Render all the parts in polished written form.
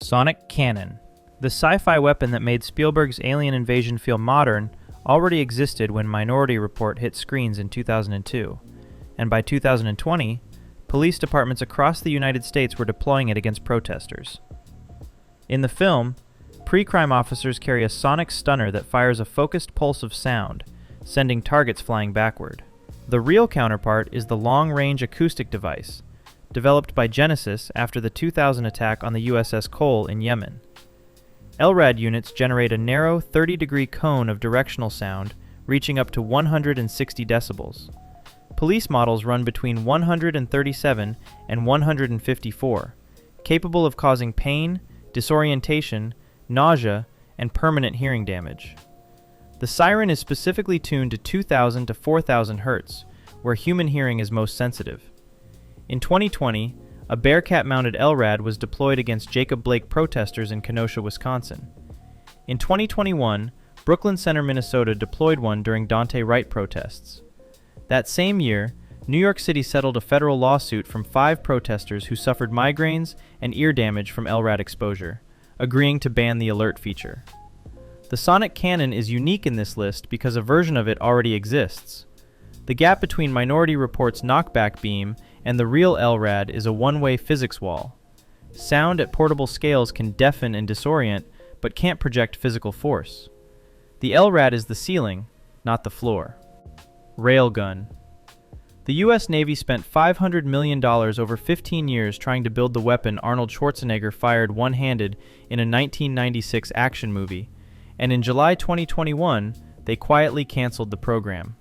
Sonic Cannon. The sci-fi weapon that made Spielberg's alien invasion feel modern already existed when Minority Report hit screens in 2002, and by 2020, police departments across the United States were deploying it against protesters. In the film, pre-crime officers carry a sonic stunner that fires a focused pulse of sound, sending targets flying backward. The real counterpart is the long-range acoustic device, developed by Genesis after the 2000 attack on the USS Cole in Yemen. LRAD units generate a narrow 30-degree cone of directional sound reaching up to 160 decibels. Police models run between 137 and 154, capable of causing pain, disorientation, nausea, and permanent hearing damage. The siren is specifically tuned to 2000 to 4000 Hz, where human hearing is most sensitive. In 2020, a Bearcat-mounted LRAD was deployed against Jacob Blake protesters in Kenosha, Wisconsin. In 2021, Brooklyn Center, Minnesota deployed one during Dante Wright protests. That same year, New York City settled a federal lawsuit from 5 protesters who suffered migraines and ear damage from LRAD exposure, agreeing to ban the alert feature. The Sonic Cannon is unique in this list because a version of it already exists. The gap between Minority Report's knockback beam and the real LRAD is a one-way physics wall. Sound at portable scales can deafen and disorient, but can't project physical force. The LRAD is the ceiling, not the floor. Railgun. The U.S. Navy spent $500 million over 15 years trying to build the weapon Arnold Schwarzenegger fired one-handed in a 1996 action movie, and in July 2021, they quietly canceled the program.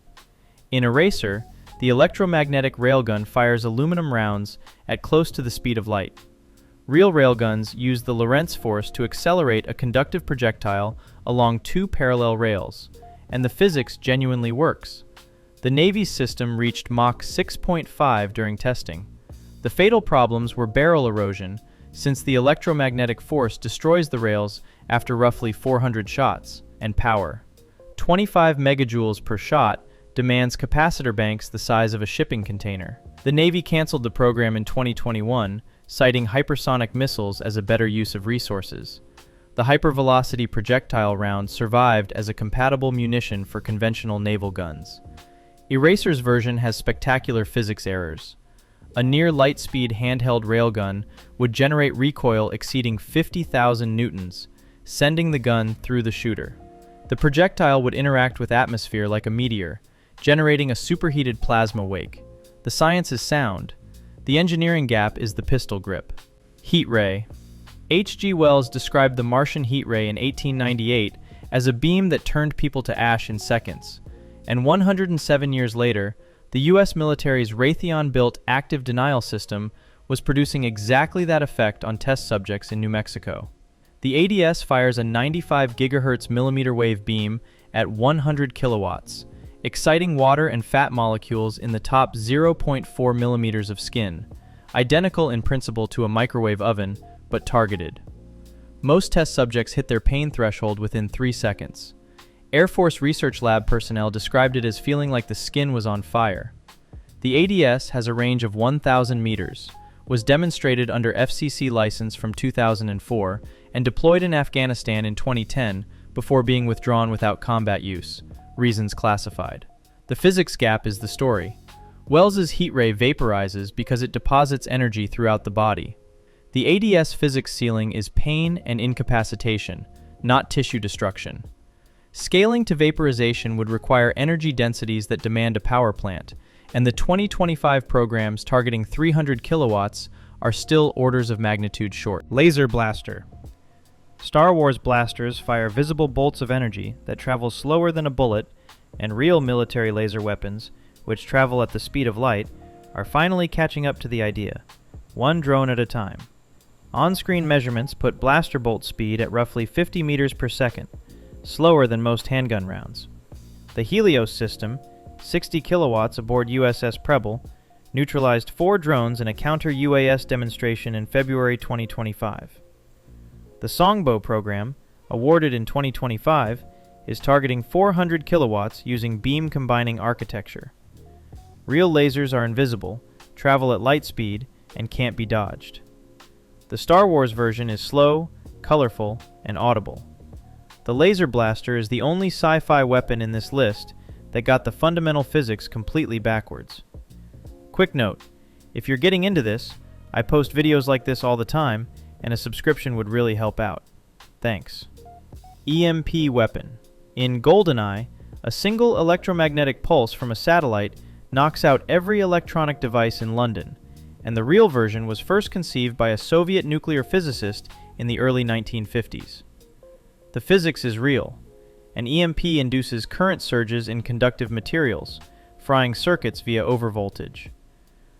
In Eraser, the electromagnetic railgun fires aluminum rounds at close to the speed of light. Real railguns use the Lorentz force to accelerate a conductive projectile along 2 parallel rails, and the physics genuinely works. The Navy's system reached Mach 6.5 during testing. The fatal problems were barrel erosion, since the electromagnetic force destroys the rails after roughly 400 shots, and power. 25 megajoules per shot demands capacitor banks the size of a shipping container. The Navy canceled the program in 2021, citing hypersonic missiles as a better use of resources. The hypervelocity projectile round survived as a compatible munition for conventional naval guns. Eraser's version has spectacular physics errors. A near-light-speed handheld railgun would generate recoil exceeding 50,000 newtons, sending the gun through the shooter. The projectile would interact with atmosphere like a meteor, generating a superheated plasma wake. The science is sound. The engineering gap is the pistol grip. Heat ray. H.G. Wells described the Martian heat ray in 1898 as a beam that turned people to ash in seconds, and 107 years later, the U.S. military's Raytheon-built active denial system was producing exactly that effect on test subjects in New Mexico. The ADS fires a 95 GHz millimeter wave beam at 100 kilowatts, exciting water and fat molecules in the top 0.4 millimeters of skin, identical in principle to a microwave oven, but targeted. Most test subjects hit their pain threshold within 3 seconds. Air Force Research Lab personnel described it as feeling like the skin was on fire. The ADS has a range of 1,000 meters, was demonstrated under FCC license from 2004, and deployed in Afghanistan in 2010 before being withdrawn without combat use. Reasons classified. The physics gap is the story. Wells's heat ray vaporizes because it deposits energy throughout the body. The ADS physics ceiling is pain and incapacitation, not tissue destruction. Scaling to vaporization would require energy densities that demand a power plant, and the 2025 programs targeting 300 kilowatts are still orders of magnitude short. Laser blaster. Star Wars blasters fire visible bolts of energy that travel slower than a bullet, and real military laser weapons, which travel at the speed of light, are finally catching up to the idea, one drone at a time. On-screen measurements put blaster bolt speed at roughly 50 meters per second, slower than most handgun rounds. The Helios system, 60 kilowatts aboard USS Preble, neutralized 4 drones in a counter-UAS demonstration in February 2025. The Songbo program, awarded in 2025, is targeting 400 kilowatts using beam-combining architecture. Real lasers are invisible, travel at light speed, and can't be dodged. The Star Wars version is slow, colorful, and audible. The laser blaster is the only sci-fi weapon in this list that got the fundamental physics completely backwards. Quick note, if you're getting into this, I post videos like this all the time, and a subscription would really help out. Thanks. EMP Weapon. In GoldenEye, a single electromagnetic pulse from a satellite knocks out every electronic device in London, and the real version was first conceived by a Soviet nuclear physicist in the early 1950s. The physics is real. An EMP induces current surges in conductive materials, frying circuits via overvoltage.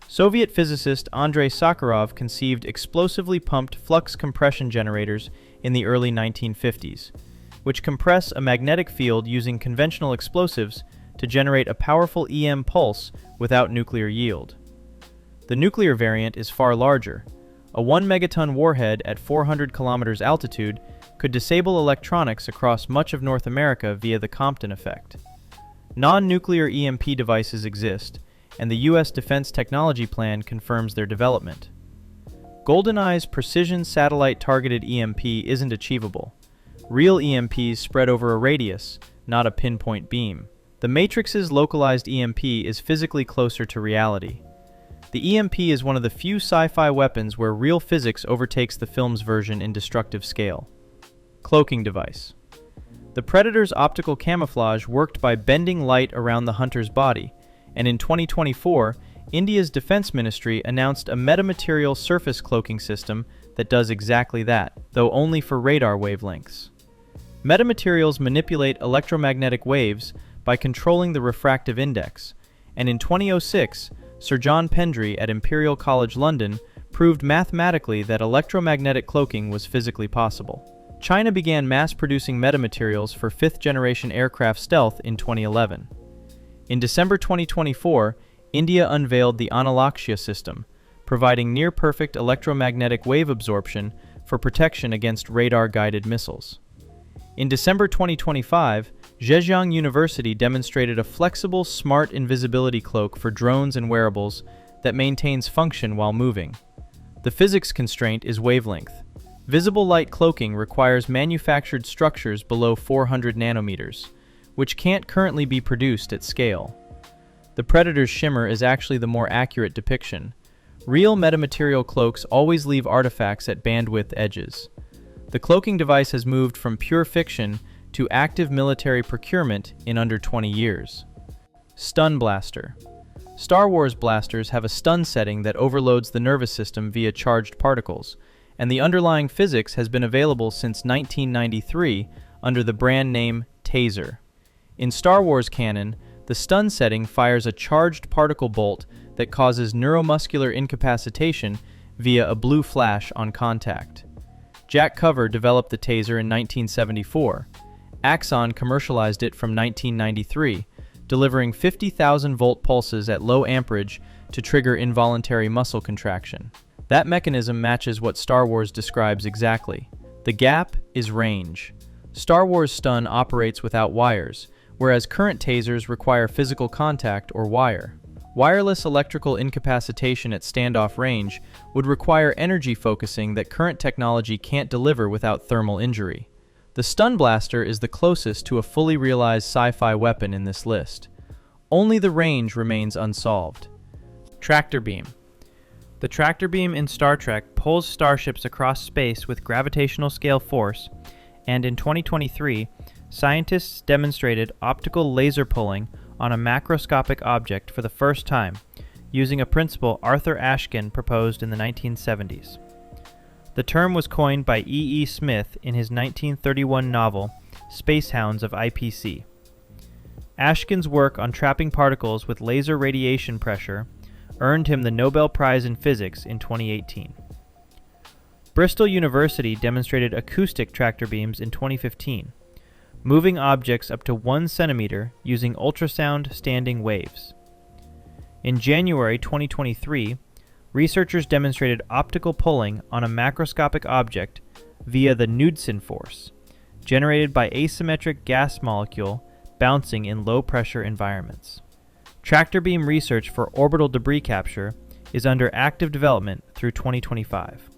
Soviet physicist Andrei Sakharov conceived explosively pumped flux compression generators in the early 1950s, which compress a magnetic field using conventional explosives to generate a powerful EM pulse without nuclear yield. The nuclear variant is far larger. A 1 megaton warhead at 400 kilometers altitude could disable electronics across much of North America via the Compton effect. Non-nuclear EMP devices exist, and the U.S. Defense Technology Plan confirms their development. GoldenEye's precision satellite-targeted EMP isn't achievable. Real EMPs spread over a radius, not a pinpoint beam. The Matrix's localized EMP is physically closer to reality. The EMP is one of the few sci-fi weapons where real physics overtakes the film's version in destructive scale. Cloaking Device. The Predator's optical camouflage worked by bending light around the hunter's body, and in 2024, India's Defense Ministry announced a metamaterial surface cloaking system that does exactly that, though only for radar wavelengths. Metamaterials manipulate electromagnetic waves by controlling the refractive index, and in 2006, Sir John Pendry at Imperial College London proved mathematically that electromagnetic cloaking was physically possible. China began mass-producing metamaterials for fifth-generation aircraft stealth in 2011. In December 2024, India unveiled the Analakshya system, providing near-perfect electromagnetic wave absorption for protection against radar-guided missiles. In December 2025, Zhejiang University demonstrated a flexible, smart invisibility cloak for drones and wearables that maintains function while moving. The physics constraint is wavelength. Visible light cloaking requires manufactured structures below 400 nanometers, which can't currently be produced at scale. The Predator's shimmer is actually the more accurate depiction. Real metamaterial cloaks always leave artifacts at bandwidth edges. The cloaking device has moved from pure fiction to active military procurement in under 20 years. Stun Blaster. Star Wars blasters have a stun setting that overloads the nervous system via charged particles, and the underlying physics has been available since 1993 under the brand name Taser. In Star Wars canon, the stun setting fires a charged particle bolt that causes neuromuscular incapacitation via a blue flash on contact. Jack Cover developed the Taser in 1974. Axon commercialized it from 1993, delivering 50,000-volt pulses at low amperage to trigger involuntary muscle contraction. That mechanism matches what Star Wars describes exactly. The gap is range. Star Wars stun operates without wires, whereas current tasers require physical contact or wire. Wireless electrical incapacitation at standoff range would require energy focusing that current technology can't deliver without thermal injury. The Stun Blaster is the closest to a fully realized sci-fi weapon in this list. Only the range remains unsolved. Tractor Beam. The tractor beam in Star Trek pulls starships across space with gravitational scale force, and in 2023, scientists demonstrated optical laser pulling on a macroscopic object for the first time, using a principle Arthur Ashkin proposed in the 1970s. The term was coined by E. E. Smith in his 1931 novel, Space Hounds of IPC. Ashkin's work on trapping particles with laser radiation pressure earned him the Nobel Prize in Physics in 2018. Bristol University demonstrated acoustic tractor beams in 2015, moving objects up to 1 centimeter using ultrasound standing waves. In January 2023, researchers demonstrated optical pulling on a macroscopic object via the Knudsen force, generated by asymmetric gas molecule bouncing in low-pressure environments. Tractor beam research for orbital debris capture is under active development through 2025.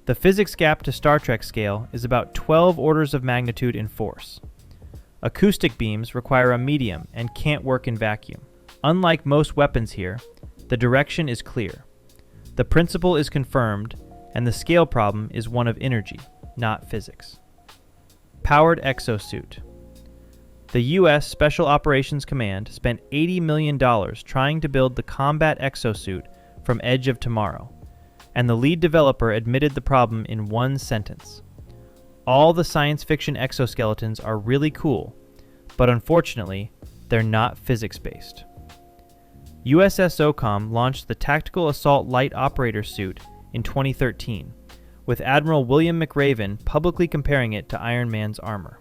The physics gap to Star Trek scale is about 12 orders of magnitude in force. Acoustic beams require a medium and can't work in vacuum. Unlike most weapons here, the direction is clear. The principle is confirmed, and the scale problem is one of energy, not physics. Powered Exosuit. The U.S. Special Operations Command spent $80 million trying to build the combat exosuit from Edge of Tomorrow, and the lead developer admitted the problem in one sentence. All the science fiction exoskeletons are really cool, but unfortunately, they're not physics-based. USS OCOM launched the Tactical Assault Light Operator suit in 2013, with Admiral William McRaven publicly comparing it to Iron Man's armor.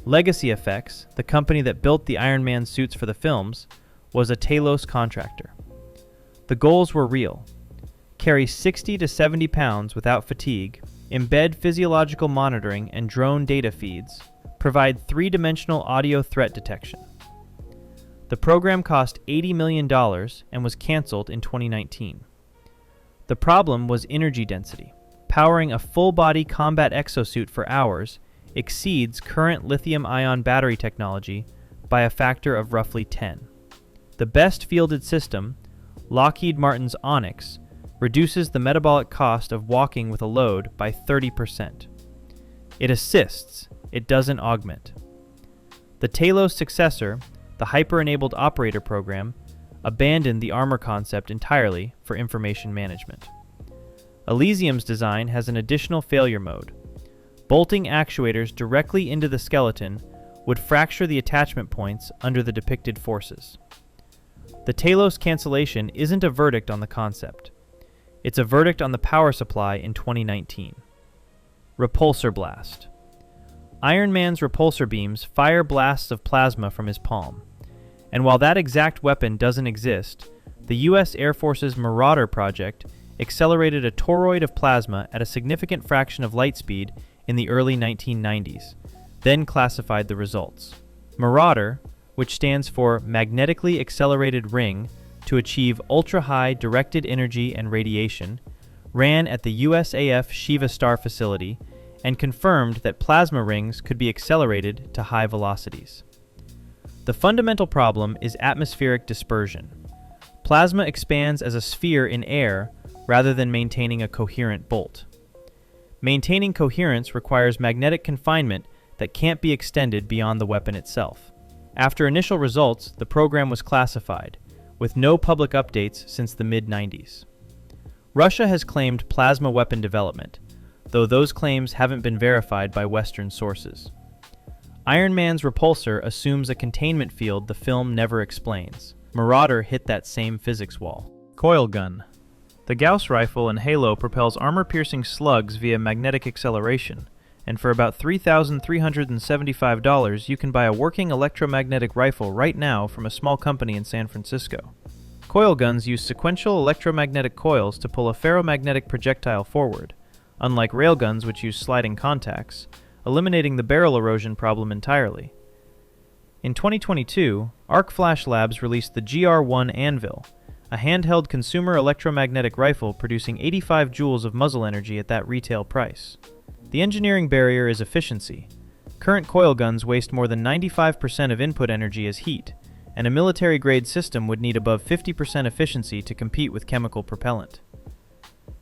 Legacy Effects, the company that built the Iron Man suits for the films, was a Talos contractor. The goals were real: carry 60 to 70 pounds without fatigue, embed physiological monitoring and drone data feeds, provide three-dimensional audio threat detection. The program cost $80 million and was canceled in 2019. The problem was energy density. Powering a full-body combat exosuit for hours exceeds current lithium-ion battery technology by a factor of roughly 10. The best fielded system, Lockheed Martin's Onyx, reduces the metabolic cost of walking with a load by 30%. It assists, it doesn't augment. The Talos successor, the Hyper-Enabled Operator program, abandoned the armor concept entirely for information management. Elysium's design has an additional failure mode. Bolting actuators directly into the skeleton would fracture the attachment points under the depicted forces. The Talos cancellation isn't a verdict on the concept. It's a verdict on the power supply in 2019. Repulsor Blast. Iron Man's repulsor beams fire blasts of plasma from his palm. And while that exact weapon doesn't exist, the U.S. Air Force's Marauder project accelerated a toroid of plasma at a significant fraction of light speed in the early 1990s, then classified the results. Marauder, which stands for Magnetically Accelerated Ring to achieve ultra-high directed energy and radiation, ran at the USAF Shiva Star facility and confirmed that plasma rings could be accelerated to high velocities. The fundamental problem is atmospheric dispersion. Plasma expands as a sphere in air rather than maintaining a coherent bolt. Maintaining coherence requires magnetic confinement that can't be extended beyond the weapon itself. After initial results, the program was classified, with no public updates since the mid-90s. Russia has claimed plasma weapon development, though those claims haven't been verified by Western sources. Iron Man's repulsor assumes a containment field the film never explains. Marauder hit that same physics wall. Coilgun. The Gauss rifle in Halo propels armor-piercing slugs via magnetic acceleration, and for about $3,375 you can buy a working electromagnetic rifle right now from a small company in San Francisco. Coilguns use sequential electromagnetic coils to pull a ferromagnetic projectile forward, unlike railguns which use sliding contacts, eliminating the barrel erosion problem entirely. In 2022, Arc Flash Labs released the GR1 Anvil, a handheld consumer electromagnetic rifle producing 85 joules of muzzle energy at that retail price. The engineering barrier is efficiency. Current coilguns waste more than 95% of input energy as heat, and a military-grade system would need above 50% efficiency to compete with chemical propellant.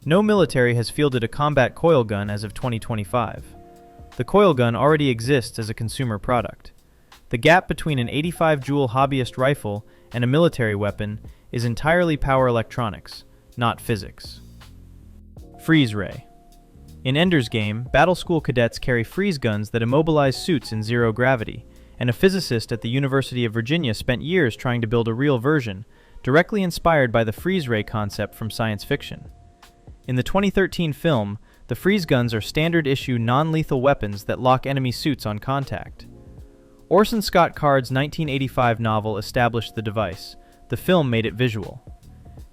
No military has fielded a combat coilgun as of 2025. The coilgun already exists as a consumer product. The gap between an 85 joule hobbyist rifle and a military weapon is entirely power electronics, not physics. Freeze Ray. In Ender's Game, battle school cadets carry freeze guns that immobilize suits in zero gravity, and a physicist at the University of Virginia spent years trying to build a real version, directly inspired by the freeze ray concept from science fiction. In the 2013 film, the freeze guns are standard-issue non-lethal weapons that lock enemy suits on contact. Orson Scott Card's 1985 novel established the device. The film made it visual.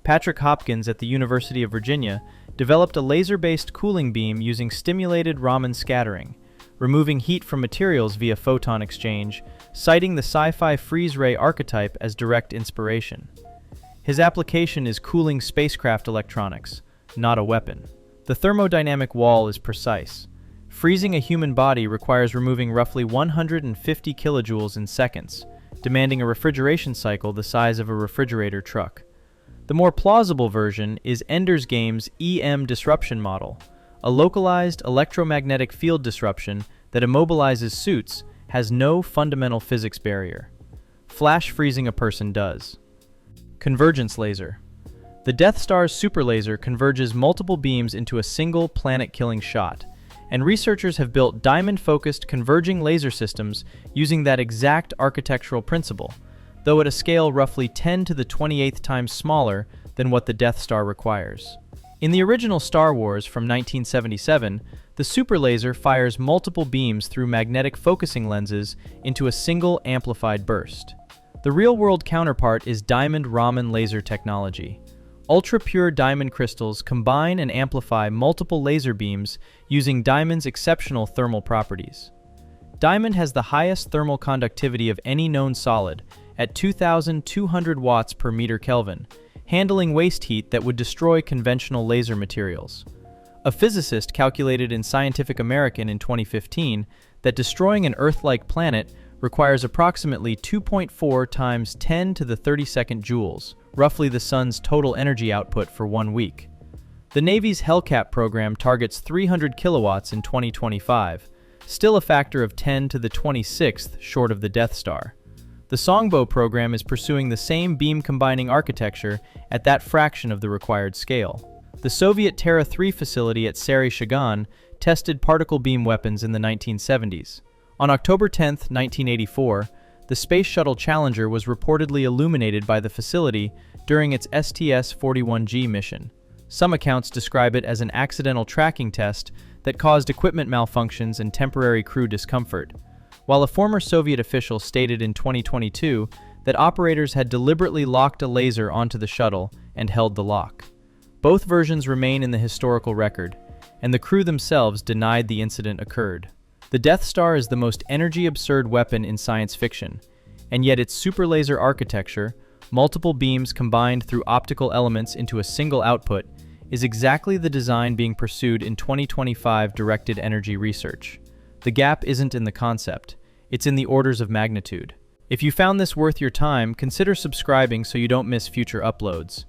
Patrick Hopkins at the University of Virginia developed a laser-based cooling beam using stimulated Raman scattering, removing heat from materials via photon exchange, citing the sci-fi freeze ray archetype as direct inspiration. His application is cooling spacecraft electronics, not a weapon. The thermodynamic wall is precise. Freezing a human body requires removing roughly 150 kilojoules in seconds, demanding a refrigeration cycle the size of a refrigerator truck. The more plausible version is Ender's Game's EM disruption model. A localized electromagnetic field disruption that immobilizes suits has no fundamental physics barrier. Flash freezing a person does. Convergence Laser. The Death Star's superlaser converges multiple beams into a single planet-killing shot, and researchers have built diamond-focused converging laser systems using that exact architectural principle, though at a scale roughly 10 to the 28th times smaller than what the Death Star requires. In the original Star Wars from 1977, the superlaser fires multiple beams through magnetic focusing lenses into a single amplified burst. The real-world counterpart is diamond Raman laser technology. Ultra-pure diamond crystals combine and amplify multiple laser beams using diamond's exceptional thermal properties. Diamond has the highest thermal conductivity of any known solid at 2,200 watts per meter Kelvin, handling waste heat that would destroy conventional laser materials. A physicist calculated in Scientific American in 2015 that destroying an Earth-like planet requires approximately 2.4 times 10 to the 32nd joules, roughly the sun's total energy output for 1 week. The Navy's Hellcat program targets 300 kilowatts in 2025, still a factor of 10 to the 26th short of the Death Star. The Songbo program is pursuing the same beam-combining architecture at that fraction of the required scale. The Soviet Terra 3 facility at Sarai-Shagan tested particle beam weapons in the 1970s. On October 10, 1984, the Space Shuttle Challenger was reportedly illuminated by the facility during its STS-41G mission. Some accounts describe it as an accidental tracking test that caused equipment malfunctions and temporary crew discomfort, while a former Soviet official stated in 2022 that operators had deliberately locked a laser onto the shuttle and held the lock. Both versions remain in the historical record, and the crew themselves denied the incident occurred. The Death Star is the most energy-absurd weapon in science fiction, and yet its superlaser architecture, multiple beams combined through optical elements into a single output, is exactly the design being pursued in 2025 directed energy research. The gap isn't in the concept, it's in the orders of magnitude. If you found this worth your time, consider subscribing so you don't miss future uploads.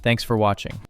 Thanks for watching.